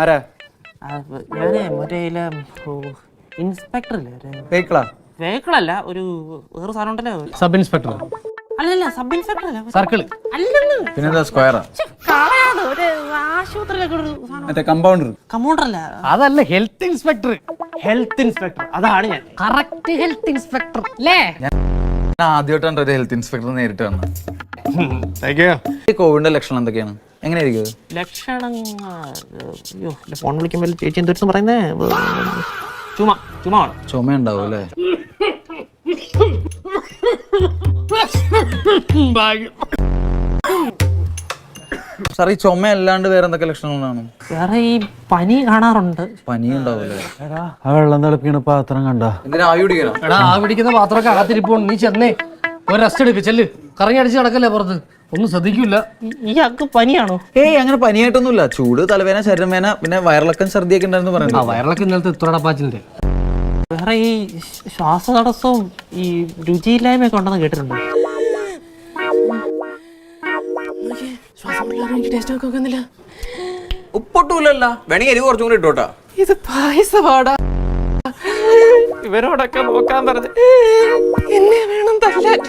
ആരാ? ഞാനേ മറ്റേ ഇൻസ്പെക്ടർ വെഹിക്കിളല്ല, ഒരു വേറെ സാധനം ഉണ്ടല്ലോ. സബ് ഇൻസ്പെക്ടർ അല്ലല്ല, സബ് ഇൻസ്പെക്ടർ അല്ല, സർക്കിൾ. അല്ലെന്ന്. പിന്നെന്താ സ്ക്വയറാ? ഒരു ആശുപത്രിയിലൊക്കെ ഒരു മറ്റേ കമ്പൗണ്ടർ. കമ്പൗണ്ടർ അല്ല, അതല്ല, ഹെൽത്ത് ഇൻസ്പെക്ടർ. Health inspector. അതാണ് ഞാൻ. കറക്റ്റ് ഹെൽത്ത് ഇൻസ്പെക്ടർ അല്ലേ? ഞാൻ ആദ്യമായിട്ടാണ് ഒരു ഹെൽത്ത് ഇൻസ്പെക്ടർ നേരിട്ട് വന്നത്. കോവിഡിന്റെ ലക്ഷണം എന്തൊക്കെയാണ്? എങ്ങനെയായിരിക്കും ലക്ഷണം? അയ്യോ, ഫോൺ വിളിക്കുമ്പോൾ ചേച്ചി എന്തൊരു പറയുന്നേ, ചുമ ഉണ്ടാവും അല്ലേ? സാർ, ഈ ചുമ അല്ലാണ്ട് വേറെ എന്തൊക്കെ ലക്ഷണങ്ങളാണ്? വേറെ ഈ പനി കാണാറുണ്ട്. പനി ഉണ്ടാവൂലേ? വെള്ളം തിളപ്പിക്കണ പാത്രം കണ്ട എന്തിനാ ആവി പിടിക്കണം? എടാ, ആ പിടിക്കുന്ന പാത്രമൊക്കെ അകത്തിരിപ്പോണ്ട് നീ ചെന്നേ ഒരു റെസ്റ്റ് എടുക്ക്. ചെല്ല്, കറങ്ങി അടിച്ച് നടക്കല്ലേ പുറത്ത്, ഒന്നും ശ്രദ്ധിക്കൂല. ഇയാൾക്ക് പനിയാണോ? ഏയ്, അങ്ങനെ പനിയായിട്ടൊന്നുമില്ല. ചൂട്, തലവേന, ശരീരവേന, പിന്നെ വയറിളക്കം, ഛർദിയൊക്കെ ഉണ്ടായിരുന്നു പറയുന്നത്. വയറിളക്കം ഇന്നലത്തെ ഇത്രടപ്പാച്ചിന്റെ. വേറെ ഈ ശ്വാസതടസ്സവും ഈ രുചിയില്ലായ്മയൊക്കെ ഉണ്ടെന്ന് കേട്ടിട്ടുണ്ട്. ഉപ്പൊട്ടൂലല്ല, വേണമെങ്കിൽ എരിവ് കുറച്ചും കൂടി ഇട്ടോട്ടാ. ഇത് പായസപാടാ. ഇവരോടൊക്കെ നോക്കാൻ പറഞ്ഞ് എന്നെ വേണം തല്ലാൻ.